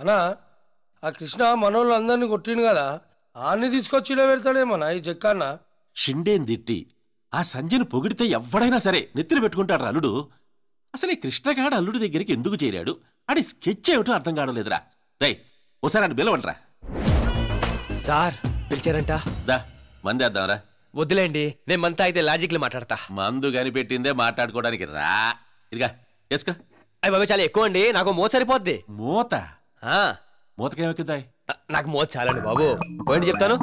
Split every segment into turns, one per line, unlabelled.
అన్నా ఆ కృష్ణ మనోళ్ళు అందరినీ కొట్టిండు కదా ఆన్ని తీసుకొచ్చి ఇలా పెడతాడేమన్నా ఈ చెక్కన్న.
షిండేని తిట్టి ఆ సంజయ్ని పొగిడితే ఎవడైనా సరే నెత్తిన పెట్టుకుంటాడు అల్లుడు. అసలు ఈ కృష్ణగాడు అల్లుడి దగ్గరికి ఎందుకు చేరాడు? ఆడి స్కెచ్ ఏమిటో అర్థం కావడం లేదురా. రై ఓసారి అని పిలవంట్రా.
సార్ పిలిచారంట.
దా మందేద్దాంరా.
వద్దులేండి, నేను మంతా అయితే లాజిక్లు మాట్లాడతా.
మందు కనిపెట్టిందే మాట్లాడుకోవడానికి రా. ఇదిగా వేసుకో.
అయ్యి బాబు చాలా ఎక్కువ అండి, నాకు మోత సరిపోద్ది.
మూత? మూతకేమెక్కుతాయి?
నాకు మోత చాలండి బాబు. పోయింది చెప్తాను.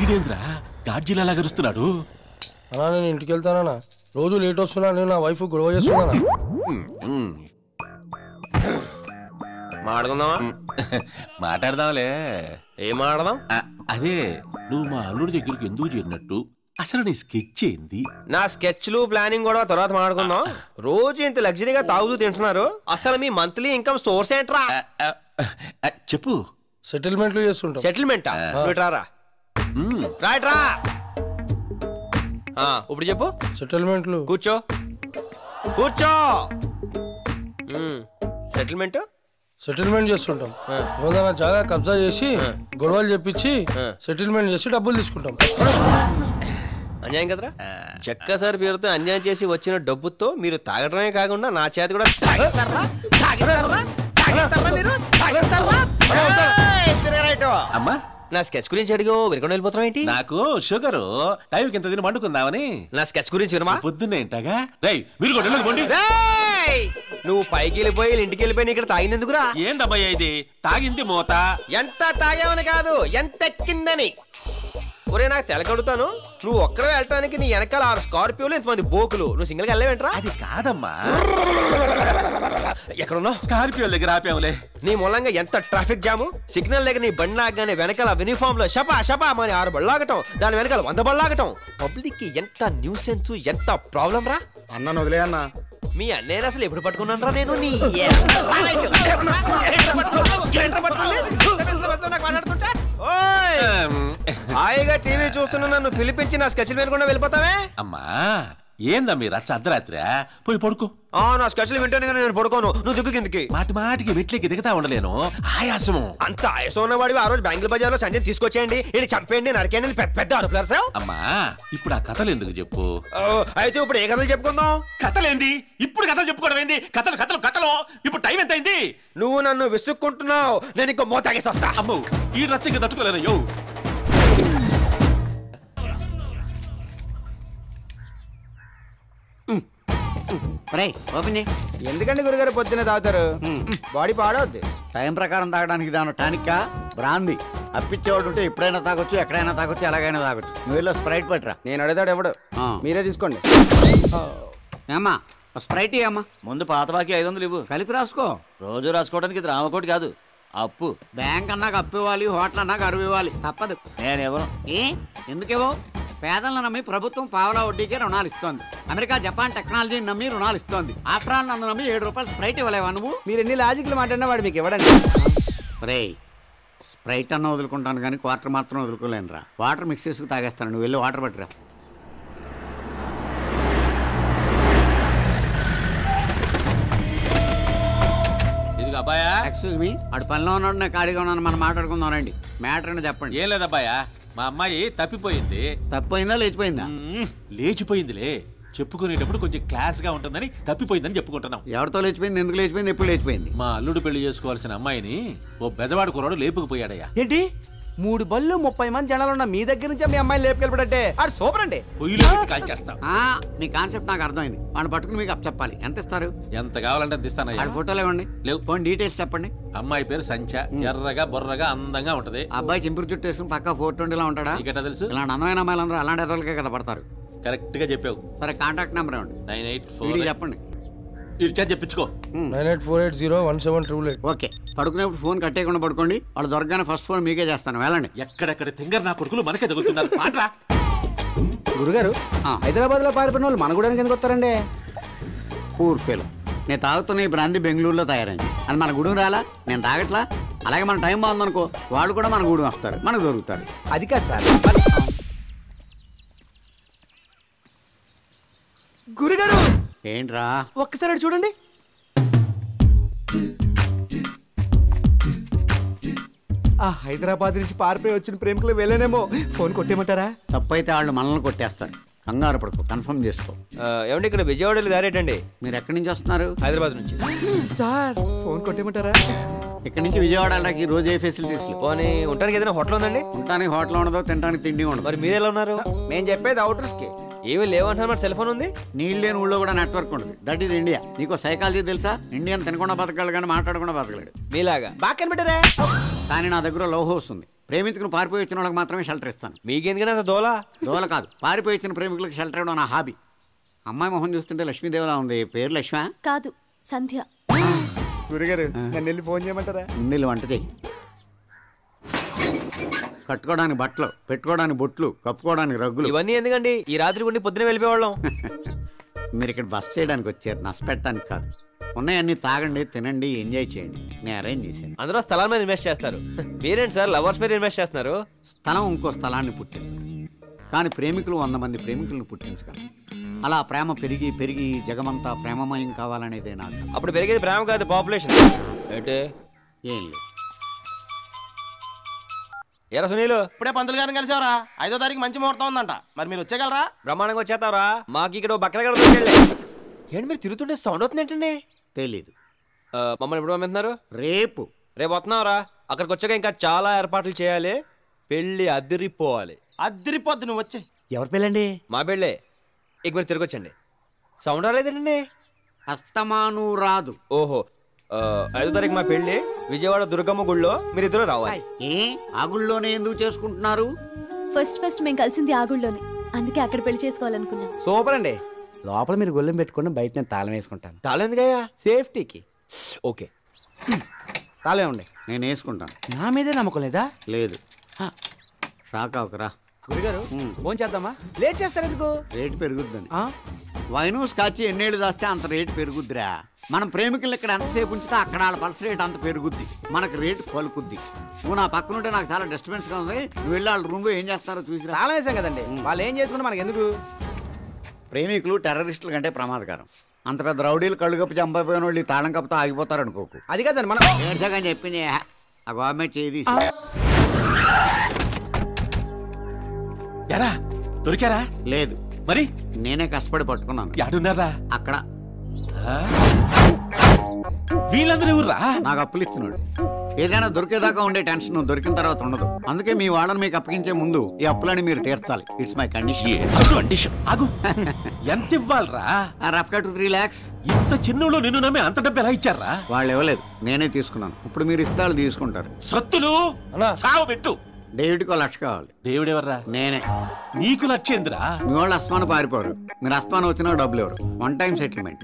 ఈడేంద్రా గాడ్జిలా గరుస్తున్నాడు?
అన్నా నేను ఇంటికి వెళ్తానా, రోజు లేట్ వస్తున్నా, నేను నా వైఫ్ గొడవ చేస్తున్నా.
మాట్లాడుకుందామా?
మాట్లాడదాంలే.
ఏం మాట్లాడదాం?
అదే నువ్వు మా అల్లుడి దగ్గరికి ఎందుకు చేరినట్టు, అసలు నీ స్కెచ్ ఏంది?
నా స్కెచ్లు ప్లానింగ్ కూడా తర్వాత మాట్లాడుకుందాం. రోజు ఇంత లగ్జరీగా తాగుతూ తింటున్నారు, అసలు మీ మంత్లీ ఇన్కమ్ సోర్స్ ఏంట్రా?
చెప్పు.
సెటిల్మెంట్లు చేస్తుంటాం.
సెటిల్మెంటా? రారా రైట్ రా. ఇప్పుడు చెప్పు.
సెటిల్మెంట్లు.
కూర్చో కూర్చో. సెటిల్మెంట్
సెటిల్మెంట్ చేస్తుంటాం. ఏదైనా జాగా కబ్జా చేసి గొడవలు చెప్పించి సెటిల్మెంట్ చేసి డబ్బులు తీసుకుంటాం.
అన్యాయం కదరా. చెక్క సార్ పేరుతో అన్యాయం చేసి వచ్చిన డబ్బుతో మీరు తాగడమే కాకుండా నా చేతి కూడా
అమ్మా
నా స్కెచ్ గురించి అడిగో వినకుండా వెళ్ళిపోతాం ఏంటి?
నాకు షుగరు, టైంకి ఎంత తిని మండుకుందామని.
నా స్కెచ్ గురించి వినమా?
పొద్దున్నే ఏంటగా. రై మీరు కూడా
నువ్వు పైకి వెళ్ళిపోయి ఇంటికి వెళ్ళిపోయి ఇక్కడ తాగింది ఎందుకురా?
ఏందబ్బయ్యా ఇది? తాగింది మూత.
ఎంత తాగావని కాదు, ఎంత ఎక్కిందని. ఒరే నాకు తెలకడుతాను, నువ్వు ఒక్కడే వెళ్ళటానికి నీ వెనకాల 6 స్కార్పియోలు, ఇంతమంది బోకులు, నువ్వు సింగిల్ గా వెళ్ళవేంట్రా?
అది కాదమ్మా.
ఎక్కడున్నావు?
స్కార్పియో దగ్గర ఆపావులే.
నీ మూలంగా ఎంత ట్రాఫిక్ జాము. సిగ్నల్ దగ్గర నీ బండి ఆగగానే వెనకాల యూనిఫామ్ లో షపా షపా అని 6 బళ్ళాగటం, దాని వెనకాల 100 బళ్ళాగటం. పబ్లిక్ కి ఎంత న్యూసెన్స్, ఎంత ప్రాబ్లం రా.
అన్న వదిలే అన్న.
మీ అన్నయ్య అసలు ఎప్పుడు పట్టుకున్నాను రా నేను? నీ హాయిగా టీవీ చూస్తున్నా నన్ను పిలిపించి నా స్కెచ్లు వినకుండా వెళ్ళిపోతావే?
అమ్మా ఏందా మీరు రచ్చ అర్ధరాత్రి? పోయి పడుకో.
నా స్కెచ్లు వింటేనే నేను పడుకోను, నువ్వు దిక్కు కిందకి.
మాటి మాటికి వెట్లకి దిగుతా ఉండలేను, ఆయాసము.
అంత ఆయాసం ఉన్నవాడివి ఆ రోజు బ్యాంకుల బజార్లో సంజయ్ తీసుకొచ్చేయండి, ఇది చంపేయండి, నరికేయండి, పెద్ద అరుపులారు సార్.
అమ్మా ఇప్పుడు ఆ కథలు ఎందుకు చెప్పు.
అయితే ఇప్పుడు ఏ కథలు చెప్పుకుందాం?
కథలేంది ఇప్పుడు? కథలు చెప్పుకోవడం ఏంది? కథలు కథలు కథలు. ఇప్పుడు టైం ఎంత అయింది?
నువ్వు నన్ను విసుక్కుంటున్నావు, నేను ఇంకో మోతాగేసి వస్తా.
అమ్మో ఈ రచ్చ ఇంకా తట్టుకోలేను. యో
ఎందుకండి గురుగారు పొద్దున్నే తాగుతారు? బాడీ పాడవద్ది.
టైం ప్రకారం తాగడానికి దాని టానిక్కా బ్రాంది. అప్పిచ్చేవాడు ఉంటే ఎప్పుడైనా తాగొచ్చు, ఎక్కడైనా తాగొచ్చు, ఎలాగైనా తాగొచ్చు. నువ్వు వెళ్ళి స్ప్రైట్ పట్టరా.
నేను అడుగుతాడు ఎవడు, మీరే తీసుకోండి.
ఏమ్మా స్ప్రైట్ అమ్మా.
ముందు పాత బాకీ 500 ఇవ్వు.
కలిపి రాసుకో.
రోజు రాసుకోవడానికి ఇది రామకోటి కాదు, అప్పు.
బ్యాంక్ అన్నాక అప్పు ఇవ్వాలి, హోటల్ అన్నాక అరువు ఇవ్వాలి, తప్పదు.
నేను ఇవ్వను.
ఎందుకేవో? పేదలను నమ్మి ప్రభుత్వం పావలా వడ్డీకే రుణాలు ఇస్తోంది. అమెరికా జపాన్ టెక్నాలజీని నమ్మి రుణాలు ఇస్తోంది. ఆఫ్టర్ ఆల్ నన్ను నమ్మి 7 రూపాయలు స్ప్రైట్ ఇవ్వలేవా నువ్వు?
మీరు ఎన్ని లాజిక్లు మాట్లాడినా వాడు మీకు ఇవ్వడండి.
రే స్ప్రైట్ అన్న వదులుకుంటాను కానీ క్వార్టర్ మాత్రం వదులుకోలేను రా. వాటర్ మిక్స్ చేసుకు తాగేస్తాను, నువ్వు వెళ్ళి వాటర్ పట్టురా.
ఇదిగో అబ్బాయా.
ఎక్స్క్యూజ్ మీ, అటు పనిలో ఉన్నాడు, నేను ఖాళీగా ఉన్నాను, మనం మాట్లాడుకుందాం రండి. మ్యాటర్ అని చెప్పండి.
ఏం లేదబ్బాయా, మా అమ్మాయి తప్పిపోయింది.
తప్పిపోయిందా లేచిపోయిందా?
లేచిపోయిందిలే. చెప్పుకునేటప్పుడు కొంచెం క్లాస్ గా ఉంటుందని తప్పిపోయిందని చెప్పుకుంటున్నాం.
ఎవరితో లేచిపోయింది, ఎందుకు లేచిపోయింది, ఎప్పుడు లేచిపోయింది?
మా అల్లుడు పెళ్లి చేసుకోవాల్సిన అమ్మాయిని ఓ బెజవాడు కుర్రాడు లేపుకుపోయాడయ్యా.
ఏంటి 3 బళ్ళు 30 మంది జనాలు ఉన్న మీ దగ్గర నుంచి మీ అమ్మాయి లేపుకెళ్ళిపడంటే అది సూపర్ అండి.
పొయ్యిలో కాల్ చేస్తాం.
మీ కాన్సెప్ట్ నాకు అర్థమైంది. వాడిని పట్టుకుని మీకు చెప్పాలి. ఎంత ఇస్తారు?
ఎంత కావాలంటే అంత ఇస్తానయ్యా.
ఫోటోలు ఇవ్వండి.
లేవు.
కొన్ని డీటెయిల్స్ చెప్పండి.
అమ్మాయి పేరు సంచ, ఎర్రగా బొర్రగా అందంగా ఉంటది.
అబ్బాయి చింపురు చుట్టూ వేసుకుని పక్క 420 ఉంటాడా?
ఇక తెలుసు.
ఇలాంటి అందమైన అమ్మాయిలు అందరూ అలాంటి ఎదలకే కదా పడతారు.
కరెక్ట్ గా చెప్పావు.
సరే కాంటాక్ట్ నెంబర్ ఇవ్వండి.
984
చెప్పండి.
చెప్పించుకో.
9848017888.
ఓకే, పడుకునేప్పుడు ఫోన్ కట్టేయకుండా పడుకోండి. వాళ్ళు దొరకగానే ఫస్ట్ ఫోన్ మీకే చేస్తాను, వెళ్ళండి.
ఎక్కడెక్కడ తింగర్ నా కొడుకులు మనకే తగులుతున్నారు. పాట్రా
గురుగారు, హైదరాబాద్ లో పారిపోయిన వాళ్ళు మన కూడా ఎందుకు వస్తారండి?
పూర్ ఫెలో నేను తాగుతున్న ఈ బ్రాంతి బెంగళూరులో తయారైంది. అది మన గుడి రాలా, నేను తాగట్లా. అలాగే మన టైం బాగుందనుకో, వాళ్ళు కూడా మన గుడి వస్తారు, మనకు దొరుకుతారు.
అది కాదు సార్. గురుగారు
ఏంట్రా?
ఒక్కసారి అటు చూడండి. ఆ హైదరాబాద్ నుంచి పారిపోయి వచ్చిన ప్రేమికులు వెళ్ళేనేమో. ఫోన్ కొట్టేయమంటారా?
తప్పైతే వాళ్ళు మనల్ని కొట్టేస్తారు. కంగారు పడుకో, కన్ఫర్మ్ చేసుకో.
ఏమండి ఇక్కడ విజయవాడలో దారేటండి?
మీరు ఎక్కడి నుంచి వస్తున్నారు?
హైదరాబాద్ నుంచి.
సార్ ఫోన్ కొట్టేయమంటారా?
ఇక్కడ నుంచి విజయవాడ వెళ్ళడానికి ఈ రోజు ఏ ఫెసిలిటీస్ లేవు.
పోనీ ఉండడానికి ఏదైనా హోటల్ ఉందండి?
ఉండడానికి హోటల్ ఉండదు, తినడానికి తిండి ఉండదు.
మరి మీరు ఎలా ఉన్నారు?
మేము చెప్పేది అవుటర్స్ కి.
ఏమీ లేవంటున్నారు, మరి సెల్ ఫోన్ ఉంది.
నీళ్ళు లేని ఊళ్ళో కూడా నెట్వర్క్ ఉండదు. That is India. నీకు సైకాలజీ తెలుసా? ఇండియన్ తినకుండా బతకగలడు కానీ మాట్లాడకుండా బతకలేడు.
మీలాగా
బాగా కనిపెట్టారా?
కానీ నా దగ్గర లవ్ హౌస్ ఉంది. ప్రేమికులు పారిపోయి వచ్చిన వాళ్ళకి మాత్రమే షెల్టర్ ఇస్తాను.
మీకెందుకని అంత దోలా?
దోల కాదు, పారిపోయి వచ్చిన ప్రేమికులకు షెల్టర్ ఇవ్వడం నా హాబీ. అమ్మాయి మొహం చూస్తుంటే లక్ష్మీదేవిలా ఉంది. పేరు లక్ష్మ
కాదు, సంధ్య.
గురుగారు నన్ను వెళ్ళి ఫోన్ చేయమంటారా?
ముందు వంట చేయి. కట్టుకోవడానికి బట్టలు, పెట్టుకోవడానికి బొట్లు, కప్పుకోవడానికి రగ్గులు.
ఇవన్నీ ఎందుకండి? ఈ రాత్రి ఉండి పొద్దున వెళ్ళిపోవాళ్ళం.
మీరు ఇక్కడ బస్ చేయడానికి వచ్చారు, నష్టపెట్టడానికి కాదు. ఉన్నాయన్నీ తాగండి, తినండి, ఎంజాయ్ చేయండి. నేను అరేంజ్ చేశాను.
అందరూ స్థలాల మీద ఇన్వెస్ట్ చేస్తారు. మీరేంటి సార్ లవర్స్ మీద ఇన్వెస్ట్ చేస్తున్నారు?
స్థలం ఇంకో స్థలాన్ని పుట్టించదు, కానీ ప్రేమికులు 100 మంది ప్రేమికులను పుట్టించగలరు. అలా ప్రేమ పెరిగి పెరిగి జగమంతా ప్రేమమయం కావాలనేదే నాకు.
అప్పుడు పెరిగేది ప్రేమ కాదు, పాపులేషన్. ఏంటి?
ఏం లేదు.
ఎరా సునీలు,
ఇప్పుడే పంతులు గారిని కలిసావరా? 5వ తారీఖు మంచి ముహూర్తం ఉందంట. మరి మీరు వచ్చేగలరా?
బ్రహ్మాండంగా వచ్చేస్తావరా? మాకు ఇక్కడ బక్కల ఏంటి మీరు తిరుగుతుంటే సౌండ్ అవుతుంది ఏంటండి?
తెలీదు.
మమ్మల్ని ఎప్పుడు పంపిస్తున్నారు?
రేపు
వస్తున్నావురా? అక్కడికి వచ్చాక ఇంకా చాలా ఏర్పాట్లు చేయాలి. పెళ్లి అదిరిపోవాలి.
అద్దరిపోద్దు, నువ్వు వచ్చే.
ఎవరి పెళ్ళండి?
మా పెళ్ళే. ఇక మీరు తిరగొచ్చండి. సౌండ్ రాలేదండి.
అస్తమాను రాదు.
ఓహో, 5వ తారీఖు మా పెళ్లి విజయవాడ దుర్గమ్మ గుళ్ళో, మీరిద్దరూ రావాలి.
ఏ ఆ గుళ్ళోనే ఎందుకు చేసుకుంటున్నారు?
ఫస్ట్ మేము కలిసింది ఆ గుళ్ళోనే, అందుకే అక్కడ పెళ్లి చేసుకోవాలనుకున్నాం.
సూపర్ అండి. లోపల మీరు గొల్లెం పెట్టుకోండి, బయట నేను తాళం వేసుకుంటాను.
తాళం ఎందుకయ్యా?
సేఫ్టీకి.
ఓకే,
తాళం ఉండే.
నేను వేసుకుంటాను.
నా మీదే నమ్మకం లేదా?
లేదు. షాక్ అవకరా.
గురుగారు ఫోన్ చేద్దామా? లేట్ చేస్తారు ఎందుకు?
రేటు పెరుగుద్దని.
ఆ?
వైను స్కాచ్ ఎన్నేళ్ళు దాస్తే అంత రేటు పెరుగుద్దిరా. మనం ప్రేమికులు ఇక్కడ ఎంతసేపు ఉంచితే అక్కడ వాళ్ళ పల్స్ రేట్ అంత పెరుగుద్ది, మనకు రేటు పలుకుద్ది. నువ్వు నా పక్కన ఉంటే నాకు చాలా డిస్టర్బెన్స్ గా ఉంది. నువ్వు వెళ్ళి వాళ్ళ రూమ్ లో ఏం చేస్తారో చూసి.
తాళం వేసాం కదండి, వాళ్ళు ఏం చేసుకుంటే మనకి ఎందుకు?
ప్రేమికులు టెర్రరిస్టుల కంటే ప్రమాదకరం. అంత పెద్ద రౌడీలు కళ్ళు కప్పి చంపైపోయిన వాళ్ళు ఈ తాళం కప్పుతో ఆగిపోతారు అనుకోకు.
అది కాదండి మనం
ఏడ్చగా చెప్పింది. ఆ గవర్నమెంట్ చేయి.
ఎరా దొరికారా?
లేదు.
మరి
నేనే కష్టపడి పట్టుకున్నాను.
యాడున్నారా?
అక్కడ
వీళ్ళందరూ ఎవర్రా?
నాకు అప్పులు ఇస్తున్నాడు. ఏదైనా దొరికేదాకా ఉండే టెన్షన్ దొరికిన తర్వాత ఉండదు. అందుకే మీ వాళ్ళని మీకు అప్పగించే ముందు ఈ అప్పులని మీరు తీర్చాలి. It's my condition.
ఆగు, ఎంత ఇవ్వాలరా?
Rough cut 3 lakhs.
ఇంత చిన్నలో నిన్ను నమ్మి అంత డబ్బు ఎలా ఇచ్చారా?
వాళ్ళు ఇవ్వలేదు, నేనే తీసుకున్నాను. ఇప్పుడు మీరు ఇస్తాళ్ళు తీసుకుంటారు.
సత్తులు సాగు పెట్టు.
డేవిడ్కి 1 లక్ష కావాలి.
దేవుడు ఎవర్రా?
నేనే.
నీకు లక్షేంద్రా?
మీ వాళ్ళు అస్మాను పారిపోరు. మీరు అస్మాను వచ్చినా డబ్బులు ఎవరు. 1 time సెటిల్మెంట్.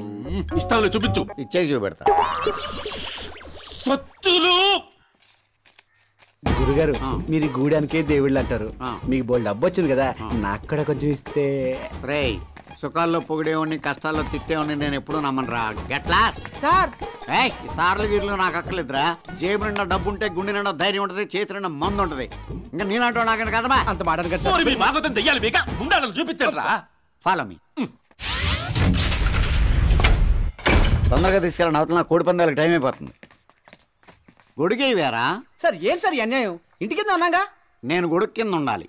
ఇస్తాను, చూపించు.
ఇచ్చే చూపెడతా.
సత్తులు.
గురుగారు మీరు గూడానికే దేవుళ్ళు అంటారు.
ఆ.
మీకు బోల్డ్ డబ్బు వచ్చింది కదా, నాకు కూడా కొంచెం ఇస్తే.
రేయ్, సుఖాల్లో పొగిడేవాడిని, కష్టాల్లో తిట్టేవాడిని నేను ఎప్పుడూ నమ్మనురా. Get lost.
సార్
ఈ సార్లు గిర్లు నాకు అక్కర్లేదురా. జేబు నిండా డబ్బు ఉంటే గుండె నిండా ధైర్యం ఉంటుంది, చేతి నిండా మందు ఉంటుంది. ఇంకా నీలాంటి నాకంటే కదమా
అంత మాట కదా సార్.
ఓరి మీ భాగవతం దెయ్యాలి మీక, ముండాలను చూపించండి రా.
Follow me. తొందరగా తీసుకెళ్ళండి, అవతల నా కోడి పందాలకు టైం అయిపోతుంది. గొడుగే వేరా?
సార్ ఏం సార్ ఈ అన్యాయం? ఇంటి కింద ఉన్నాగా.
నేను గొడుగు కింద ఉండాలి.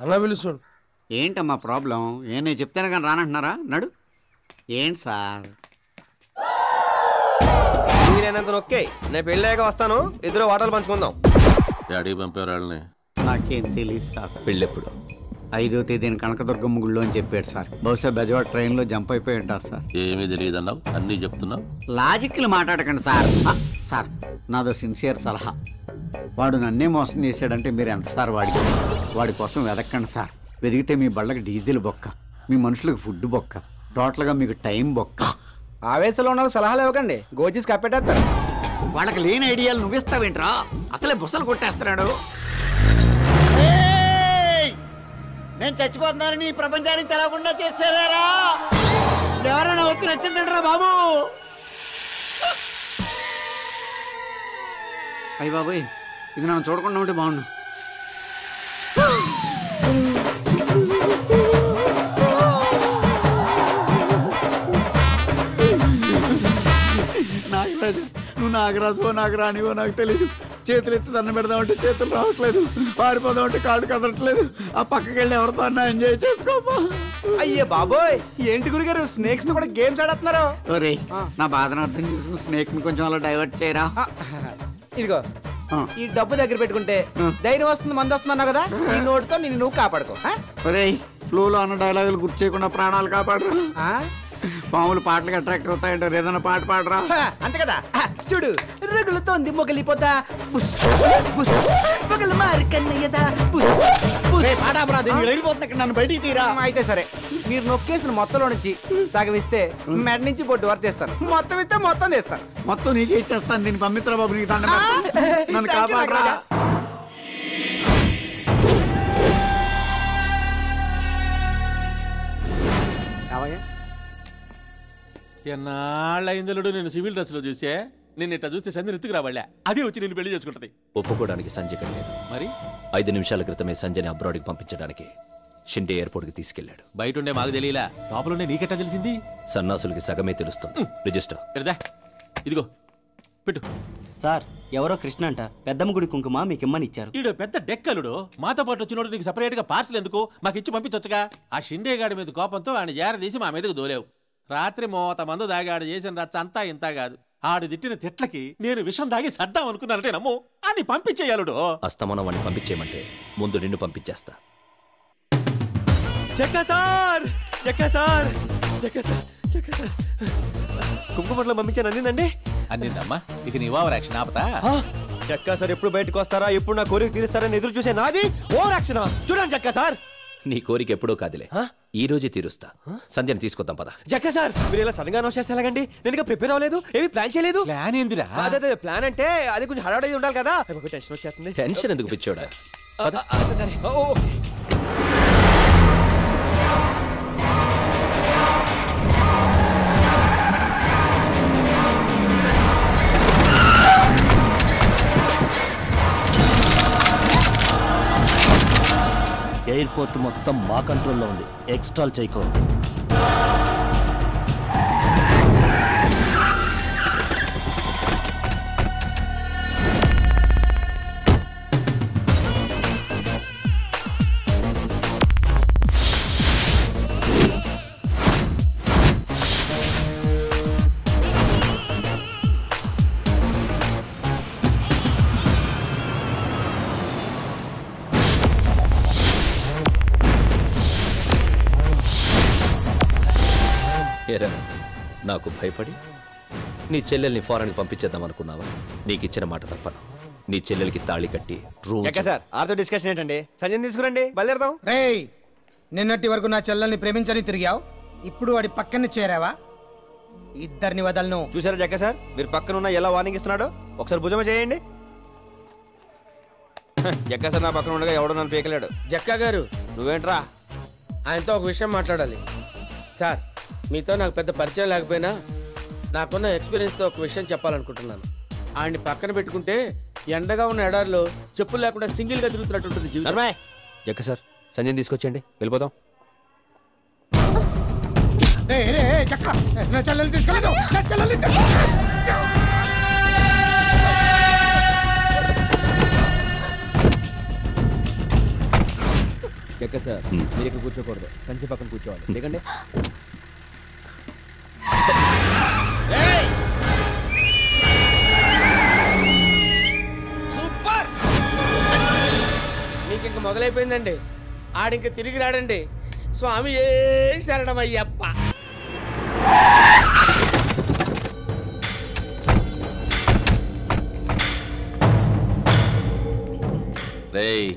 అలా పిలుస్తాడు.
ఏంటమ్మా ప్రాబ్లం? నేను చెప్తాను కానీ రానంటున్నారా? నడు. ఏంటి సార్?
వీలైనంత నొక్కే. నేను పెళ్ళాక వస్తాను, ఇద్దరు వాటాలు పంచుకుందాం.
డాడీ పంపారు వాళ్ళని.
నాకేం తెలియదు సార్.
పెళ్ళెప్పుడు?
5వ తేదీని కనకదుర్గమ్మ గుళ్ళో అని చెప్పాడు సార్. బహుశా బెజవాడ ట్రైన్లో జంప్ అయిపోయి ఉంటారు సార్.
ఏమీ తెలియదు అన్నావు, అన్నీ చెప్తున్నావు.
లాజిక్లు మాట్లాడకండి సార్. సార్ నాదో సిన్సియర్ సలహా. వాడు నన్నే మోసం చేశాడంటే మీరు ఎంత సార్ వాడి కోసం వెదక్కండి సార్. వెదిగితే మీ బళ్ళకి డీజిల్ బొక్క, మీ మనుషులకు ఫుడ్ బొక్క, టోటల్గా మీకు టైం బొక్క.
ఆవేశంలో ఉన్న సలహాలు ఇవ్వకండి, గోజీస్ కప్పెట్టేస్తారు.
వాళ్ళకి లేని ఐడియాలు నువ్విస్తావేంట్రా? అసలే బుసలు కొట్టేస్తున్నాడు. నేను చచ్చిపోతున్నానని ఈ ప్రపంచానికి తెలవకుండా చేస్తారా? ఎవరైనా వచ్చి నచ్చిందంటారా బాబు? అయ్యి బాబోయ్, ఇది నన్ను చూడకుండా ఉంటే బాగుండు. నాగరాజు, నువ్వు నాగరాజువో నాకు రానివో నాకు తెలీదు. చేతులు ఎత్తి దండం పెడదామంటే చేతులు రావట్లేదు, పారిపోదామంటే కాళ్ళు కదలట్లేదు. ఆ పక్కకి వెళ్ళి ఎవరితో అన్నా ఎంజాయ్ చేసుకోమా.
అయ్యే బాబోయ్, ఏంటి గురుగారు స్నేక్స్ తో కూడా గేమ్స్ ఆడుతున్నారు?
నా బాధను అర్థం చేసుకుని స్నేక్ ని కొంచెం అలా డైవర్ట్ చేయరా.
ఇదిగో ఈ డబ్బు దగ్గర పెట్టుకుంటే ధైర్యం వస్తుంది, మంది వస్తున్నా కదా, ఈ నోటుతో నిన్ను నువ్వు కాపాడుకో.
ఫ్లూలో అన్న డైలాగులు గుర్తు చేయకుండా ప్రాణాలు కాపాడరా. పాములు పాటలకు అట్రాక్ట్ అవుతాయంటారు, ఏదైనా పాట పాడరా.
అంతే కదా. చూడు, రగులుతోంది మొగలిపోతా మొగలు మారి కన్నయ్యదా.
నన్ను బయటికి తీరా.
అయితే సరే, మీరు నొక్కేసిన మొత్తంలో నుంచి సగం ఇస్తే మెడ నుంచి బొడ్డు వరకు తీస్తాను, మొత్తం ఇస్తే మొత్తం తీస్తాను.
మొత్తం నీకే ఇచ్చేస్తాను. దీన్ని పంపిస్తారా బాబు? నీకు దండం పెడతాను. నన్ను కాపాడరా.
ఎన్నాళ్ళైందలుడు నేను సివిల్ డ్రెస్ లో చూసే, నేను ఇట్లా చూస్తే సంజయ్ ఎత్తుకు రావాళ్ళ, అదే వచ్చి నేను పెళ్లి చేసుకుంటది.
ఒప్పుకోవడానికి సంజయ్ లేదు.
మరి
5 నిమిషాల క్రితమే సంజయ్ని అబ్రాడ్కి పంపించడానికి షిండే ఎయిర్పోర్ట్కి తీసుకెళ్లాడు.
బయట ఉండే మాకు తెలియలా, లోపల నీకెట్టా తెలిసింది?
సన్నాసులకి సగమే తెలుస్తుంది. రిజిస్టర్
ఎడదా, ఇదిగో పెట్టు.
సార్, ఎవరో కృష్ణ అంట పెద్దమ్మ గుడి కుంకుమ మీకు ఇమ్మని ఇచ్చారు.
ఈడు పెద్ద డెక్కలుడు, మాతో పాటు వచ్చినోడు నీకు సపరేట్ గా పార్సల్ ఎందుకు? మాకు ఇచ్చి పంపించొచ్చుగా. ఆ షిండే గాడి మీద కోపంతో ఆయన జారదీసి మా మీదకు దోలేవు. రాత్రి 30 మంది దాగాడు చేసిన రచ్చ అంతా ఇంత కాదు. ఆడు తిట్టిన తిట్లకి నేను విషం దాగి సర్దాం అనుకున్నానంటే నమ్ము, అని పంపించేయాలుడు.
అస్తమానం వాడిని పంపించేయమంటే ముందు నిన్ను పంపించేస్తా.
కుంకుమట్లో పంపించాను, అందిందండి?
అందిందమ్మా. ఇక నీ ఓవర్ యాక్షన్ ఆపతా?
చక్కా సార్ ఎప్పుడు బయటకు వస్తారా, ఎప్పుడు నా కోరిక తీరుస్తారని ఎదురు చూసే నాది ఓవర్ యాక్షన్. చూడండి చక్కా సార్,
నీ కోరిక ఎప్పుడో కాదులే, ఈ రోజే తీరుస్తా. సంధ్యని తీసుకొద్దాం పద.
జక్కా సార్, మీరు ఇలా సడన్ గా అనౌన్స్ చేస్తే ఎలాగండి? నేను ఇంకా ప్రిపేర్ అవ్వలేదు, ఏమి ప్లాన్ చేయలేదు.
ప్లాన్ ఏందిరా?
అదే ప్లాన్ అంటే అది కొంచెం హడావుడి ఉండాలి కదా. టెన్షన్ వచ్చేస్తుంది.
టెన్షన్ ఎందుకు పిచ్చోడా?
సరే.
ఎయిర్పోర్ట్ మొత్తం మా కంట్రోల్లో ఉంది, ఎక్స్ట్రాల్ చేయకో.
నాకు భయపడి నీ చెల్లెల్ని ఫారెన్ పంపించేద్దాం అనుకున్నావా? నీకు ఇచ్చిన మాట తప్పను. నీ చెల్లెలకి తాళి కట్టి
సార్ ఆర్తో డిస్కషన్ ఏంటండి? సంజయ్ తీసుకురండి, బయలుదేరదాం.
రేయ్, నిన్నటి వరకు నా చెల్లెల్ని ప్రేమించని తిరిగావు, ఇప్పుడు వాడి పక్కన చేరావా? ఇద్దరిని వదలను.
చూసారా జక్క సార్, మీరు పక్కన ఉన్న ఎలా వార్నింగ్ ఇస్తున్నాడో? ఒకసారి భుజమ చేయండి. జక్క సార్ నా పక్కన ఉండగా ఎవడో నన్ను పీకలేడు.
జక్కా గారు,
నువ్వేంట్రా?
ఆయనతో ఒక విషయం మాట్లాడాలి. సార్, మీతో నాకు పెద్ద పరిచయం లేకపోయినా నాకున్న ఎక్స్పీరియన్స్తో ఒక విషయం చెప్పాలనుకుంటున్నాను. ఆయన్ని పక్కన పెట్టుకుంటే ఎండగా ఉన్న ఎడారిలో చెప్పులు లేకుండా సింగిల్గా తిరుగుతున్నట్టుంటుంది జీవితం.
జక్క సార్, సంజయ్ తీసుకొచ్చేయండి, వెళ్ళిపోదాం. జక్క సార్, మీరు ఇక్కడ కూర్చోకూడదు, సంజయ్ పక్కన కూర్చోవాలి. లేకండి
సూపర్, మీకు ఇంక మొదలైపోయిందండి. ఆడింక తిరిగి రాడండి. స్వామి ఏ శరణమయ్యప్ప.
రేయ్,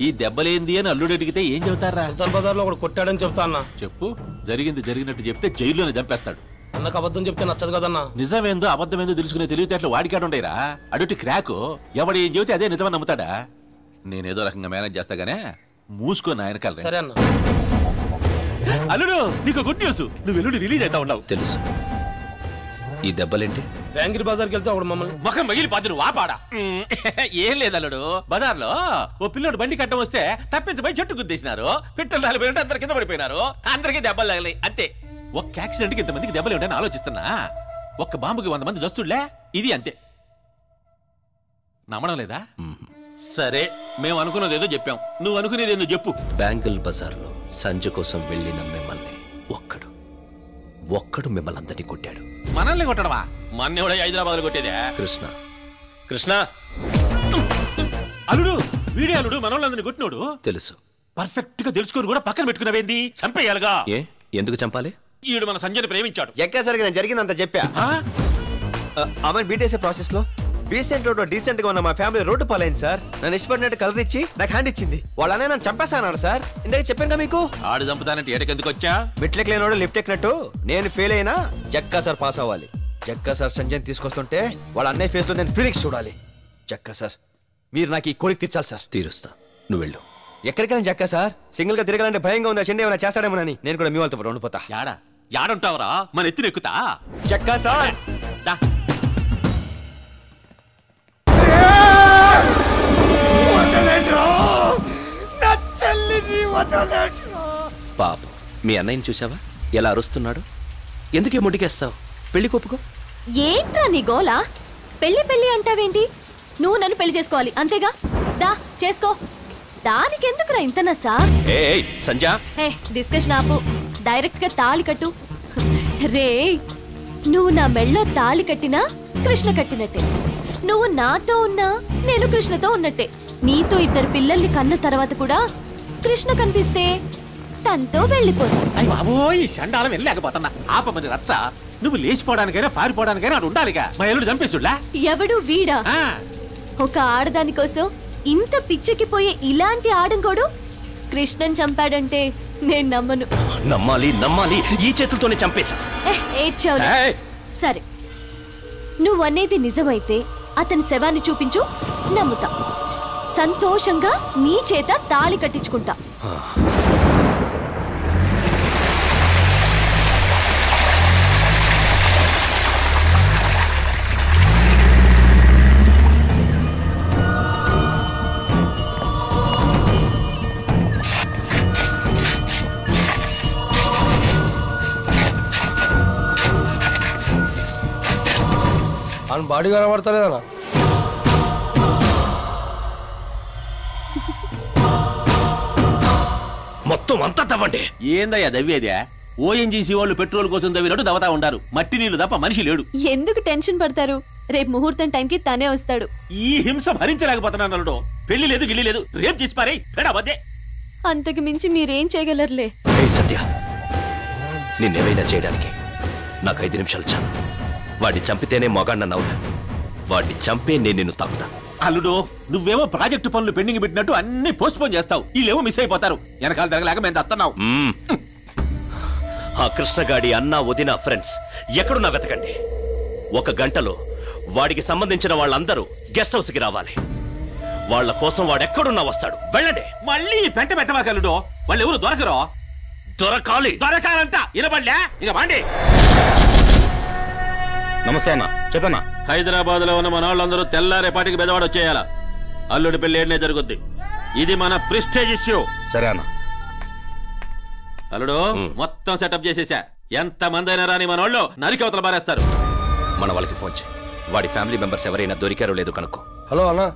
ఈ దెబ్బలేంది అని అల్లుడు అడిగితే ఏం చెబుతారా?
బజార్లో ఒకడు కొట్టాడని చెప్తా అన్న.
చెప్పు, జరిగింది జరిగినట్టు చెప్తే జైల్లోనే చంపేస్తాడు.
అన్నకు అబద్ధం చెప్తే నచ్చదు కదన్నా.
నిజమేందో అబద్ధమేందో తెలుసుకునే తెలివితేటలు వాడికాడుండేరా. అడుటి క్రాకు, ఎవడు ఏం చెబితే అదే నిజమని నమ్ముతాడా? నేనేదో రకంగా మేనేజ్ చేస్తాగానే మూసుకో నాయనకాల.
సరే అన్న.
అల్లుడు నీకు గుడ్ న్యూస్, నువ్వు ఎల్లుండి రిలీజ్ అవుతా ఉన్నావు.
తెలుసు. ఈ దెబ్బలేంటి?
బ్యాంగిరి బజార్కి వెళ్తే ఒకడు మమ్మల్ని
ముఖం మగిలిపోద్దు నువ్వు వాపాడా. ఏం లేదు అల్లుడు, బజార్లో ఓ పిల్లోడు బండి కట్టం వస్తే తప్పించబోయి చెట్టు గుద్దేసినారు. పిట్టలు రాలిపోయినట్టు అందరు కింద పడిపోయినారు. అందరికీ దెబ్బలు తగిలాయి అంతే. ఒక్క యాక్సిడెంట్కి ఇంతమందికి దెబ్బలు ఉంటాయని ఆలోచిస్తున్నా. ఒక్క బాంబుకి 100 మంది జస్తుళ్లే, ఇది అంతే. నమ్మడం లేదా? సరే, మేము అనుకున్నది ఏదో చెప్పాం, నువ్వు అనుకునేది ఏదో చెప్పు.
బ్యాంగిల్ బజార్లో సంజ కోసం వెళ్ళిన మిమ్మల్ని ఒక్కడు మిమ్మల్ని అందరినీ కొట్టాడు.
మనల్ని కొట్టడమా? మొన్న కూడా హైదరాబాద్ లో కొట్టేదే.
కృష్ణ
అల్లుడు, వీడే అల్లుడు మనోళ్ళందరినీ కొట్టినోడు.
తెలుసు.
పర్ఫెక్ట్ గా తెలుసుకొని కూడా పక్కన పెట్టుకున్నావేంది? చంపేయాలిగా.
ఏ ఎందుకు చంపాలి?
ఈడు మన సంజయ్ ప్రేమించాడు.
ఎక్కసరిగా నేను జరిగిందంత చెప్పా. ఆమె బీటేసే ప్రాసెస్ లో బీసెంట్ రోడ్ లో డీసెంట్ గా ఉన్న మా ఫ్యామిలీ రోడ్డు పాలైంది సార్. నన్ను ఇష్టపడినట్టు కలర్ ఇచ్చి నాకు హ్యాండ్ ఇచ్చింది. వాళ్ళనే నన్ను చంపేస్తాను సార్. ఇందాక చెప్పాను మీకు.
ఆడు చంపుతానంటే ఏటకెందుకు వచ్చా?
మెట్లెక్కలేనోడు లిఫ్ట్ ఎక్కినట్టు నేను ఫెయిల్ అయినా జక్కా సార్ పాస్ అవ్వాలి. జక్కా సార్ సంజయ్ తీసుకొస్తుంటే వాళ్ళ అన్నయ్య ఫేస్ లో నేను ఫీలింగ్స్ చూడాలి. జక్కా సార్, మీరు నాకు ఈ కోరిక తీర్చాలి సార్.
తీరుస్తా, నువ్వు వెళ్ళు.
ఎక్కడికైనా జక్కా సార్, సింగిల్ గా తిరగాలంటే భయంగా ఉందా? చెండి ఏమైనా చేస్తాడేమోనని నేను కూడా మీ వాళ్ళతో పాటు ఉండిపోతా.
యాడుంటావురా? మన ఎత్తున ఎక్కుతా.
జక్కా సార్
పాపం మీ అన్నయ్యని చూసావా ఎలా అరుస్తున్నాడు? ఎందుకే ముడికేస్తావు? పెళ్లి కొప్పుకో.
ఏంట్రా నీ గోలా? పెళ్లి అంటావేంటి? నువ్వు నన్ను పెళ్లి చేసుకోవాలి అంతేగా? దా చేసుకో. దానికెందుకురా ఇంత నసా?
సంజా,
డిస్కషన్ ఆపు. డైరెక్ట్ గా తాళి కట్టు. రే, నువ్వు నా మెళ్ళో తాళి కట్టినా కృష్ణ కట్టినట్టే. నువ్వు నాతో ఉన్నా నేను కృష్ణతో ఉన్నట్టే. నీతో 2 పిల్లల్ని కన్న తర్వాత కూడా కృష్ణ కనిపిస్తే తనతో వెళ్ళిపోతా.
అయ్యి బాబోయ్, సండాలం వెళ్ళలేకపోతున్నా. ఆపమని రచ్చ. నువ్వు లేచిపోవడానికైనా పారిపోవడానికైనా అటు ఉండాలిగా. మా ఎల్లుడు చంపేస్తుడా?
ఎవడు వీడా? ఒక ఆడదాని కోసం ఇంత పిచ్చెక్కిపోయే ఇలాంటి ఆడంకోడు కృష్ణన్ చంపాడంటే నేను నమ్మను.
నమ్మాలి. ఈ చేతులతోనే చంపేశా.
సరే, నువ్వనేది నిజమైతే అతని శవాన్ని చూపించు, నమ్ముతా. సంతోషంగా నీ చేత తాళి కట్టించుకుంటా.
అని బాడీ కనబడతలేదనా?
మొత్తం అంతా తవ్వండి.
ఏందయ్యా దవ్వేదే? ఓఎన్జీసీ వాళ్ళు పెట్రోల్ కోసం దవ్వినట్టు దవతా ఉండారు. మట్టి నీళ్లు తప్ప మనిషి లేడు.
ఎందుకు టెన్షన్ పడతారు? రేపు ముహూర్తం టైంకి తనే వస్తాడు.
ఈ హింస భరించలేకపోతున్నాను అల్లుడు. పెళ్లి లేదు గిల్లి లేదు, రేపు చేసి పారే పెడబద్దే.
అంతకు మించి మీరేం చేయగలరులే.
సత్య, నిన్నేమైనా చేయడానికి నాకు 5 నిమిషాలు చాలు. వాడిని చంపితేనే మొగాడినవునా? వాడిని చంపే నేను నిన్ను తాకుతా.
అల్లుడు, నువ్వేమో ప్రాజెక్టు పనులు పెండింగ్ పెట్టినట్టు అన్ని పోస్ట్ పోన్ చేస్తావు. వీళ్ళేమో మిస్ అయిపోతారు. వెనకాల తిరగలేక మేము వస్తున్నావు.
ఆ కృష్ణగాడి అన్న వదిన ఫ్రెండ్స్ ఎక్కడున్నా వెతకండి. 1 గంటలో వాడికి సంబంధించిన వాళ్ళందరూ గెస్ట్ హౌస్ కి రావాలి. వాళ్ళ కోసం వాడు ఎక్కడున్నా వస్తాడు. వెళ్ళండి.
మళ్ళీ పెంట పెట్టవాకల్లుడు. వాళ్ళు ఎవరు దొరకరో? దొరకాలంట. వినబడలే? ఇక బాండి.
నమస్తే అన్న, చెప్పన్నా.
హైదరాబాద్ లో ఉన్న మన వాళ్ళందరూ తెల్లారేపాటికి బెదవాడ వచ్చేయాల. అల్లుడి పెళ్లి ఏడనే జరుగుద్ది. ఇది మన ప్రెస్టేజ్ ఇష్యూ.
సరే అన్న.
అల్లుడు, మొత్తం సెటప్ చేసేసా. ఎంత మంది అయినా రాని మన వాళ్ళు నరికి అవతల బారేస్తారు.
మన వాళ్ళకి ఫోన్ చేయి. వాడి ఫ్యామిలీ మెంబర్స్ ఎవరైనా దొరికారో లేదో కనుక్కో.
హలో అన్నా,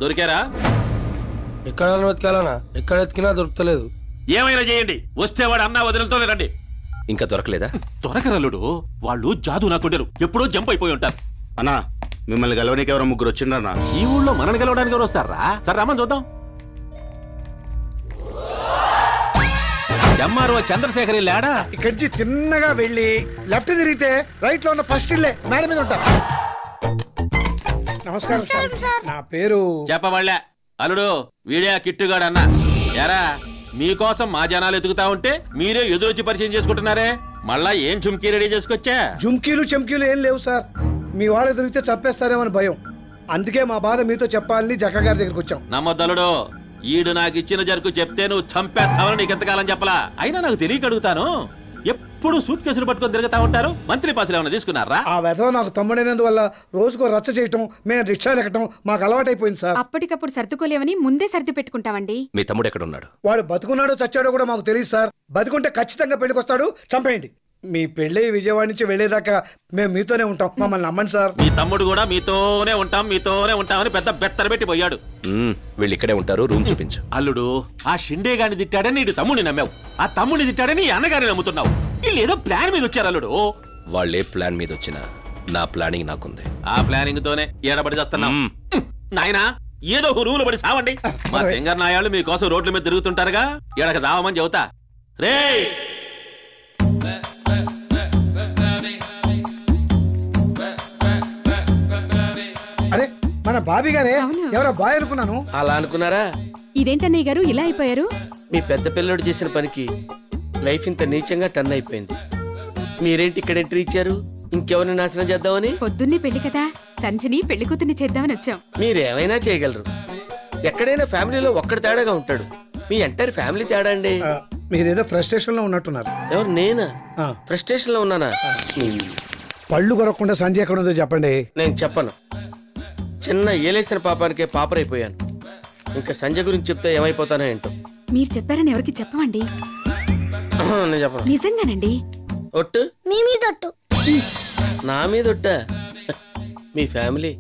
దొరికారా?
ఎక్కడ వెతకాలన్నా? ఎక్కడ వెతికినా దొరుకుతలేదు.
ఏమైనా చేయండి, వస్తే వాడు అన్న వదిలితోనే రండి.
ఇంకా దొరకలేదా?
దొరకరల్లుడు, వాళ్ళు జాదు నాకుండారు. ఎప్పుడో జంప్ అయిపోయి ఉంటారు.
అన్నా, మిమ్మల్ని గెలవనికి ఎవరో 3 వచ్చిండ్రన్నా.
ఈ ఊళ్ళో మనల్ని గెలవడానికి ఎవరు వస్తారా? సరే రమ్మని చూద్దాం. ఎంఆర్ఓ చంద్రశేఖర్ ఇల్లాడా?
ఇక్కడి తిన్నగా వెళ్ళి లెఫ్ట్ తిరిగితే రైట్ లో ఉన్న ఫస్ట్ ఇల్లే, మేడ మీద ఉంటా. నమస్కారం సార్, నా పేరు
చెప్పవాళ్ళ. అల్లుడు, వీడియా కిట్టుగాడు అన్న. ఎరా, మీకోసం మా జనాలు ఎదుగుతా ఉంటే మీరే ఎదురొచ్చి పరిచయం చేసుకుంటున్నారే. మళ్ళా ఏం చుమ్కీ రెడీ చేసుకొచ్చా?
జుమ్కీలు చమ్కీలు ఏం లేవు సార్. మీ వాళ్ళు దొరికితే చంపేస్తారేమని భయం. అందుకే మా బాధ మీతో చెప్పాలని జక్క గారి దగ్గరికి వచ్చాం.
నమ్మొద్దలుడు, ఈడు నాకు ఇచ్చిన జరుకు చెప్తే నువ్వు చంపేస్తావని నీకు ఎంతకాలం చెప్పలా? అయినా నాకు తెలియక అడుగుతాను, ఎప్పుడు సూట్ కేసులు పట్టుకొని తిరుగుతా ఉంటారు, మంత్రి పాసులు ఏమైనా తీసుకున్నారా?
ఆ వెధవ నాకు తమ్ముడైనందువల్ల రోజుకో రచ్చ చేయటం, మేము రిక్షాలు ఎక్కటం మాకు అలవాటైపోయింది సార్.
అప్పటికప్పుడు సర్దుకోలేవని ముందే సర్ది పెట్టుకుంటామండి.
మీ తమ్ముడు ఎక్కడ ఉన్నాడు?
వాడు బతుకున్నాడో చచ్చాడో కూడా మాకు తెలియదు సార్. బతుకుంటే ఖచ్చితంగా పెళ్లికొస్తాడు, చంపేయండి. మీ పెళ్ళి విజయవాడ నుంచి వెళ్లేదాకా మేము మీతోనే ఉంటాం, మమ్మల్ని నమ్మండి సార్.
మీ తమ్ముడు కూడా మీతోనే ఉంటామని పెద్ద బెత్తర పెట్టి పోయాడు.
వీళ్ళు ఇక్కడే ఉంటారు, రూమ్ చూపించు.
అల్లుడు, ఆ షిండే గాని తిట్టాడని నీడు తమ్ముడిని నమ్మావు, ఆ తమ్ముడిని తిట్టాడని అన్నగారిని నమ్ముతున్నావు. వీళ్ళు ఏదో ప్లాన్ మీద వచ్చారు అల్లుడు.
వాళ్ళే ప్లాన్ మీద వచ్చినా నా ప్లానింగ్ నాకుంది.
ఆ ప్లానింగ్ తోనే ఏడబడి చేస్తున్నాం. నాయనా, ఏదో రూలు పడి సావండి. మా తెంగర్ నాయాళ్ళు మీకోసం రోడ్ల మీద తిరుగుతుంటారుగా, ఎడక సావమని చెబుతా. రే
అరే మన బాబీ గారే, ఎవరో బాయ్ అనుకున్నాను.
అలా అనుకున్నారా?
ఇదేంటన్నయ్య గారు ఇలా అయిపోయారు?
మీ పెద్ద పిల్లడు చేసిన పనికి లైఫ్ ఇంత నీచంగా టర్న్ అయిపోయింది. మీరేంటి ఇక్కడ ఎంట్రీ ఇచ్చారు? ఇంకెవరిని నాశనం చేద్దామని?
పొద్దున్నే పెళ్లి కదా, సంచిని పెళ్లి కూతుర్ని చేద్దామని వచ్చాం.
మీరేమైనా చేయగలరు. ఎక్కడైనా ఫ్యామిలీలో ఒక్కడి తేడాగా ఉంటాడు. మీ ఎంటైర్ ఫ్యామిలీ తేడా అండి.
మీరేదో ఫ్రస్ట్రేషన్ లో ఉన్నట్టున్నారు.
ఎవరు? నేనా ఫ్రస్ట్రేషన్ లో ఉన్నానా?
పళ్ళు కొరకుండా సంజయ్ ఎక్కడ ఉందో చెప్పండి.
నేను చెప్పను. చిన్న ఏలేసిన పాపానికే పాపరైపోయాను. ఇంకా సంజయ్ గురించి చెప్తే ఏమైపోతానో ఏంటో.
మీరు చెప్పారని ఎవరికి చెప్పమండి.
నేను చెప్పను.
నిజంగానండి.
ఒట్టు?
మీ మీద ఒట్టు.
నా మీద ఒట్టా? మీ ఫ్యామిలీ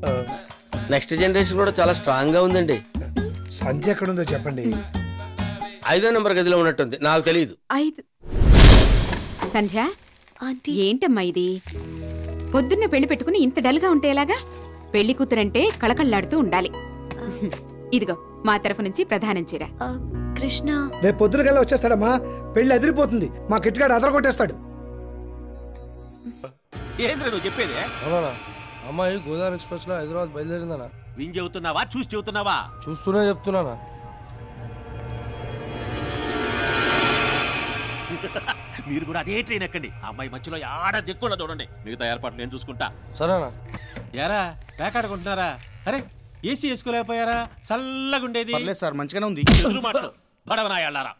నెక్స్ట్ జనరేషన్ కూడా చాలా స్ట్రాంగ్ గా ఉందండి.
సంజయ్ ఎక్కడ ఉందో చెప్పండి.
5వ నెంబర్ గదిలో ఉన్నట్టుంది, నాకు తెలియదు.
సంధ్య, ఏంటమ్మా ఇది? పొద్దున్నే పెళ్లి పెట్టుకుని ఇంత డల్గా ఉంటే ఎలాగా? పెళ్లి కూతురంటే కళకళ్ళాడుతూ ఉండాలి. ఇదిగో మా తరఫు నుంచి ప్రధానం చీర.
కృష్ణ
రేపు పొద్దునకల్లా వచ్చేస్తాడమ్మా. పెళ్లి అదిరిపోతుంది. మా కిట్టుగాడు అదరగొట్టేస్తాడు.
ఏంద్ర నువ్వు చెప్పేది?
అమ్మాయి గోదావరి ఎక్స్ప్రెస్ లో హైదరాబాద్ బయలుదేరిందనా?
విని చెబుతున్నావా, చూసి చెబుతున్నావా?
చూస్తూనే చెప్తున్నానా.
మీరు కూడా అదే ట్రైన్ ఎక్కండి. అమ్మాయి మధ్యలో ఆడ దిక్కున్నా చూడండి. మిగతా ఏర్పాట్లు నేను చూసుకుంటా.
సరేనా?
యారా ప్యాక్ ఆడుకుంటున్నారా? అరే ఏసీ వేసుకోలేకపోయారా? చల్లగుండేది.
సార్, మంచిగానే ఉంది.
పడవనాయాళ్ళారా,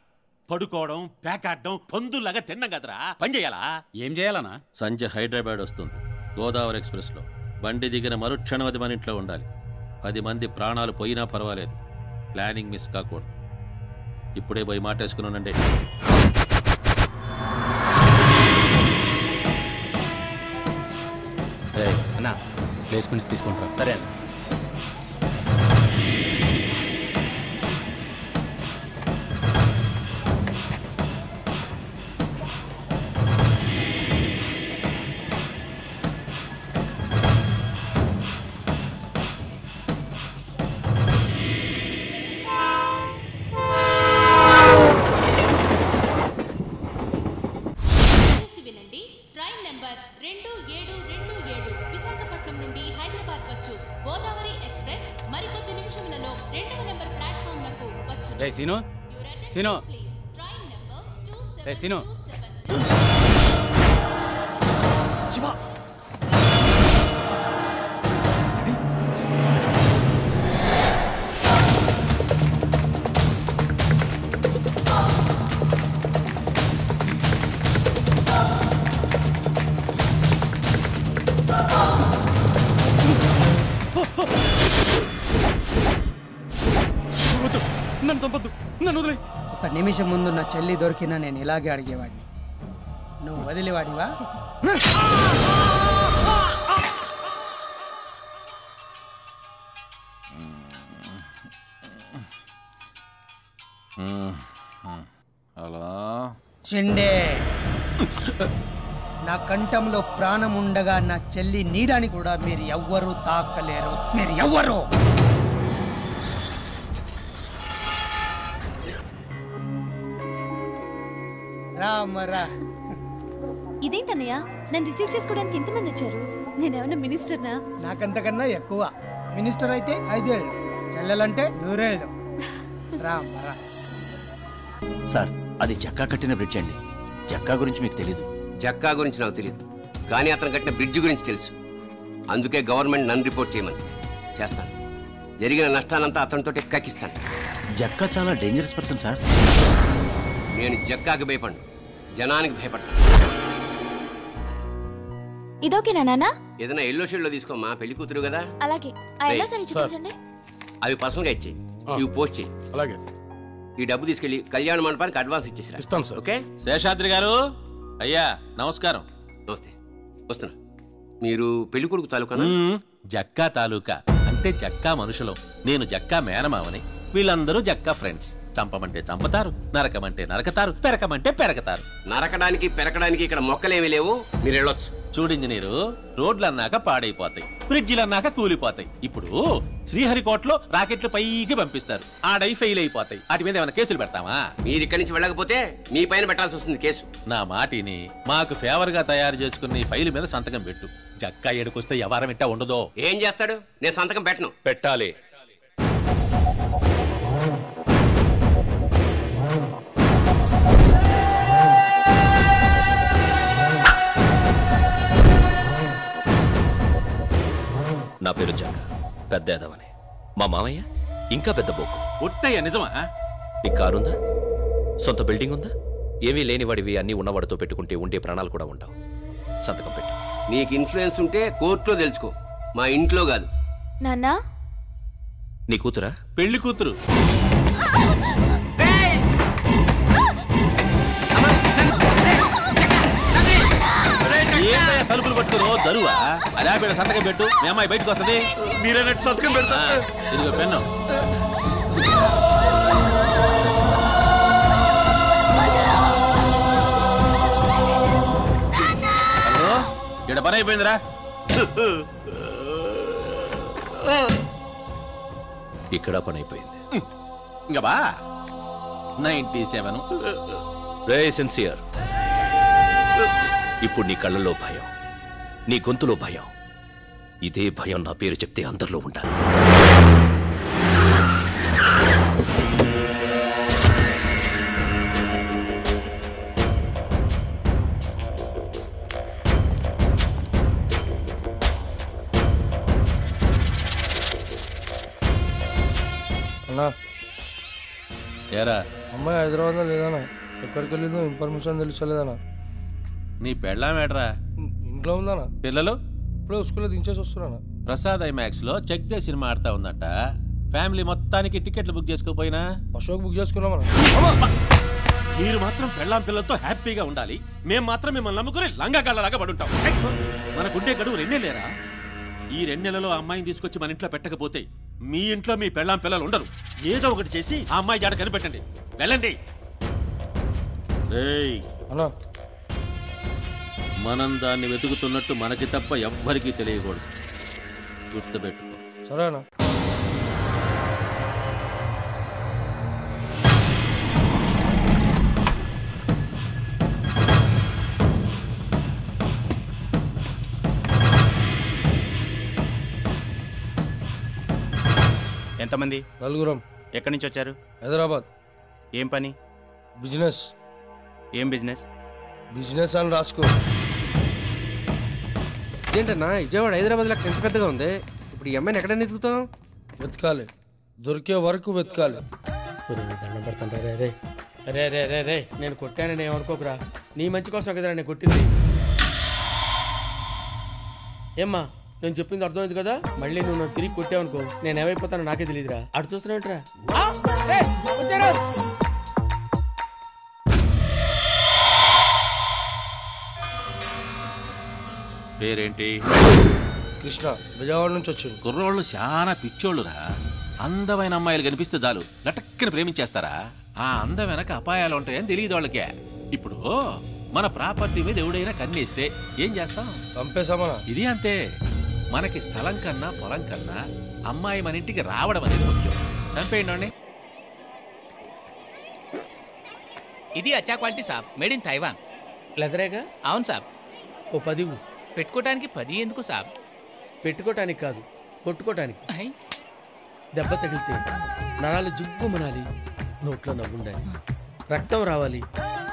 పడుకోవడం, ప్యాక్ ఆడడం, పందుల్లాగా తిన్నాం కదరా. పని చేయాలా?
ఏం చేయాలనా?
సంజయ్ హైదరాబాద్ వస్తుంది గోదావరి ఎక్స్ప్రెస్ లో. బండి దిగిన మరుక్షణం అది మన ఇంట్లో ఉండాలి. 10 మంది ప్రాణాలు పోయినా పర్వాలేదు, ప్లానింగ్ మిస్ కాకూడదు. ఇప్పుడే పోయి మాటేసుకున్నానండి.
అన్నా ప్లేస్మెంట్స్ తీసుకుంటారా? సరే అన్న. సీను సీను సీను శివ నన్ను చంపొద్దు, నన్ను వదిలే.
ఒక నిమిషం ముందు నా చెల్లి దొరికినా నేను ఇలాగే అడిగేవాడిని. నువ్వు వదిలేవాడివా?
హలో
చిండే, నా కంఠంలో ప్రాణం ఉండగా నా చెల్లి నీడని కూడా మీరు ఎవ్వరూ తాకలేరు. మీరు ఎవ్వరు రామరా.
ఇదేంటన్నయ్య, నన్ను రిసీవ్ చేసుకోవడానికి ఇంతమంది వచ్చారు? నేనేమన్నా మినిస్టర్నా?
నాకంతకన్నా ఎక్కువ. మినిస్టర్ అయితే 5 ఏళ్ళు, చెల్లెలంటే 100 ఏళ్ళు. రామరా.
సార్, అది జక్కా కట్టిన బ్రిడ్జ్ అండి. జక్కా గురించి మీకు తెలీదు.
జక్కా గురించి నాకు తెలియదు, కానీ అతను కట్టిన బ్రిడ్జ్ గురించి తెలుసు. అందుకే గవర్నమెంట్ నన్ను రిపోర్ట్ చేయమని. చేస్తాను. జరిగిన నష్టానంతా అతనితో కక్కిస్తాను.
జక్క చాలా డేంజరస్ పర్సన్ సార్.
నేను జక్కాకి భయపడ్ను, జనానికి భయపడతాను.
ఇదోకేనా నాన్న?
ఏదైనా ఎల్లో షేడ్ లో తీసుకోమ్మా, పెళ్లి కూతురు కదా.
అలాగే ఆ ఎల్లో సారీ చూపించండి.
అవి పర్సనల్ గా ఇచ్చేయి, ఇవి పోస్ట్ చేయి.
అలాగే.
ఈ డబ్బు తీసుకెళ్లి కళ్యాణ మండపానికి అడ్వాన్స్ ఇచ్చేసిరా.
ఇస్తాను సార్.
ఓకే.
శేషాద్రి గారు, అయ్యా నమస్కారం.
నమస్తే, వస్తున్నా. మీరు పెళ్లి కొడుకు తాలూకా?
జక్కా తాలూకా అంటే జక్కా మనుషులు, నేను జక్కా మేనమావని, వీళ్ళందరూ జక్కా ఫ్రెండ్స్. చంపమంటే చంపతారు, నరకమంటే నరకతారు, పెరకమంటే పెరకతారు.
నరకడానికి పెరకడానికి ఇక్కడ మొక్కలేమీ లేవు, మీరు వెళ్ళొచ్చు.
చూడు ఇంజనీరు, రోడ్లు అన్నాక పాడైపోతాయి, బ్రిడ్జిలు అన్నాక కూలిపోతాయి. ఇప్పుడు శ్రీహరికోటలో రాకెట్లు పైకి పంపిస్తారు, ఆడై ఫెయిల్ అయిపోతాయి. వాటి మీద ఏమైనా కేసులు పెడతామా?
మీరు ఇక్కడి నుంచి వెళ్ళకపోతే మీ పైన పెట్టాల్సి వస్తుంది కేసు.
నా మాటిని మాకు ఫేవర్ గా తయారు చేసుకున్న ఈ ఫైల్ మీద సంతకం పెట్టు. జక్కా ఏడుకొస్తే వ్యవహారం ఇట్టా ఉండదో.
ఏం చేస్తాడు? నేను సంతకం పెట్టను.
పెట్టాలి. నా పేరు జక్క, పెద్ద ఎదవని. మా మామయ్య ఇంకా పెద్ద బొక్కు.
ఒట్టయ్య నిజమా?
నీకు కారుందా? సొంత బిల్డింగ్ ఉందా? ఏమీ లేనివాడివి అన్నీ ఉన్నవాడితో పెట్టుకుంటే ఉండే ప్రాణాలు కూడా ఉండవు. సంతకం పెట్టు.
నీకు ఇన్ఫ్లుయెన్స్ ఉంటే కోర్టులో తెలుసుకో, మా ఇంట్లో కాదు.
నాన్నా,
నీ కూతురా?
పెళ్లి కూతురు. తలుపులు పట్టుకురో దరువా? అలా పేరు సంతకం పెట్టు, మీ అమ్మాయి బయటకు వస్తుంది.
మీరే సంతకం పెడతా.
ఇదిగో పెన్ను. హలో, ఇక్కడ పని అయిపోయిందిరా.
ఇక్కడ పని అయిపోయింది.
ఇంకా బా 97.
రే సిన్సియర్, ఇప్పుడు నీ కళ్ళలో భయం, నీ గొంతులో భయం. ఇదే భయం నా పేరు చెప్తే అందరిలో ఉండాలి.
అన్నా,
ఏరా
అమ్మాయి హైదరాబాద్లో లేదన్నా, ఎక్కడికి వెళ్ళిందో ఇన్ఫర్మేషన్ తెలుసలేదన్నా.
నీ పెళ్ళామేట్రా?
ఇంట్లో ఉందన్నా.
పిల్లలు?
ఇప్పుడే స్కూల్లో దించేసి వస్తున్నా.
ప్రసాద్ ఐమాక్స్ లో చెక్ దే సినిమా ఆడుతా ఉందట. ఫ్యామిలీ మొత్తానికి టికెట్లు బుక్ చేసుకోపోయినా?
అశోక్ బుక్ చేసుకున్నామన్నా.
మీరు మాత్రం పెళ్ళాం పిల్లలతో హ్యాపీగా ఉండాలి, మేం మాత్రం మిమ్మల్ని నమ్ముకుని లంగాగాళ్ళలాగా పడుంటాం. మనకుండే గడువు 2 నెలలేరా? ఈ 2 నెలలో అమ్మాయిని తీసుకొచ్చి మన ఇంట్లో పెట్టకపోతే మీ ఇంట్లో మీ పెళ్ళాం పిల్లలు ఉండరు. ఏదో ఒకటి చేసి ఆ అమ్మాయి జాడ కనిపెట్టండి. వెళ్ళండి. మనం దాన్ని వెతుకుతున్నట్టు మనకి తప్ప ఎవ్వరికీ తెలియకూడదు. గుర్తుపెట్టుకో.
సరేనా?
ఎంతమంది?
4.
ఎక్కడి నుంచి వచ్చారు?
హైదరాబాద్.
ఏం పని?
బిజినెస్.
ఏం బిజినెస్?
బిజినెస్ అని రాసుకో.
ఏంటన్నా విజయవాడ హైదరాబాద్ లెక్క ఎంత పెద్దగా ఉంది? ఇప్పుడు ఈ అమ్మాయిని ఎక్కడ వెతుకుతాం?
వెతకాలి, దొరికే వరకు వెతకాలి.
దండం పెడతాను. రే రే రే రే రే నేను కొట్టానని ఏమనుకోకురా, నీ మంచి కోసం కదరా నేను కొట్టింది. ఏమ్మా, నేను చెప్పింది అర్థమైంది కదా? మళ్ళీ నువ్వు తిరిగి కొట్టావనుకో నేను ఏమైపోతానో నాకే తెలియదురా. అటు చూస్తున్నావుట్రా.
పేరేంటి?
కృష్ణ, విజయవాడ నుంచి వచ్చింది.
కుర్రోళ్ళు చాలా పిచ్చోళ్ళురా. అందమైన అమ్మాయిలు కనిపిస్తే చాలు లటక్కన ప్రేమించేస్తారా? ఆ అందం వెనక అపాయాలు ఉంటాయని తెలియదు వాళ్ళకే. ఇప్పుడు మన ప్రాపర్టీ మీద ఎవడైనా కన్నేస్తే ఏం చేస్తాం?
చంపేసామా?
ఇది అంతే. మనకి స్థలం కన్నా పొలం కన్నా అమ్మాయి మన ఇంటికి రావడం అనేది ముఖ్యం. చంపేయండి.
ఇది అచ్చా క్వాలిటీ సాబ్, మేడ్ ఇన్ తైవాన్.
లెదరేగా?
అవును సాబ్.
ఓ 10.
పెట్టుకోవడానికి 10 ఎందుకు సాబ్?
పెట్టుకోవటానికి కాదు, కొట్టుకోవటానికి. దెబ్బ తగిలితే నరాలు జుబ్బుమనాలి, నోట్లో నవ్వుండాలి, రక్తం రావాలి,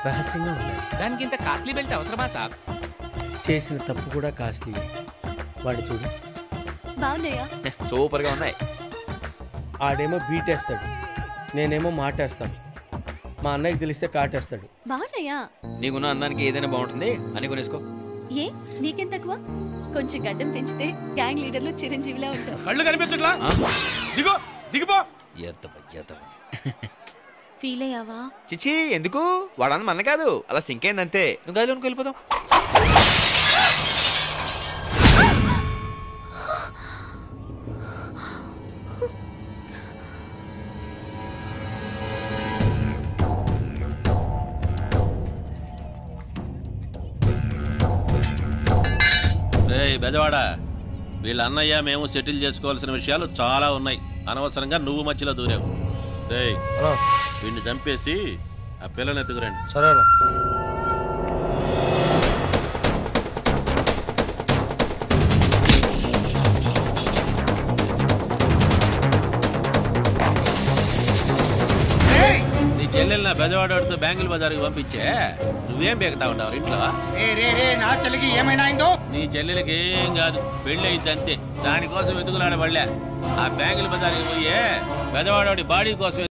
రహస్యంగా ఉండాలి.
దానికి ఇంత కాస్ట్లీ బెల్ట్ అవసరమా సాబ్?
చేసిన తప్పు కూడా కాస్ట్లీ. వాడు చూడు.
బాగున్నాయా?
సూపర్ గా ఉన్నాయి.
ఆడేమో బీటేస్తాడు, నేనేమో మాటేస్తాను, మా అన్నయ్యకి తెలిస్తే కాటేస్తాడు.
బాగున్నాయా?
నీకున్న అందానికి ఏదైనా బాగుంటుంది అని కొనేసుకో.
ఏ నీకేం తక్కువ? కొంచెం గడ్డం పెంచితే గ్యాంగ్ లీడర్లు చిరంజీవిలా ఉంటావు.
కళ్ళు కనిపించట్లా? దిగో దిగిపో.
ఫీల్ అయ్యావా?
చిచి ఎందుకు, వాడన్న మన కాదు, అలా సింక్ అయిందంతే. నువ్వు గదిలోనికి వెళ్ళిపోతావు.
బెజవాడ, వీళ్ళ అన్నయ్య మేము సెటిల్ చేసుకోవాల్సిన విషయాలు చాలా ఉన్నాయి. అనవసరంగా నువ్వు మధ్యలో దూరావు. వీడిని చంపేసి ఆ పిల్లని ఎత్తుకురండి.
సరే.
నీ చెల్లెల్ని బెజవాడతో బ్యాంకుల బజార్కి పంపించే నువ్వేం బేగుతా ఉంటావు ఇంట్లో?
నా చెల్లికి ఏమైనా అయిందో?
నీ చెల్లెలకి ఏం కాదు, పెళ్లి అయితే అంతే. దానికోసం వెతుకులాడబడలే. ఆ బ్యాంకుల బజార్కి పోయే బెజవాడోడి బాడీ కోసం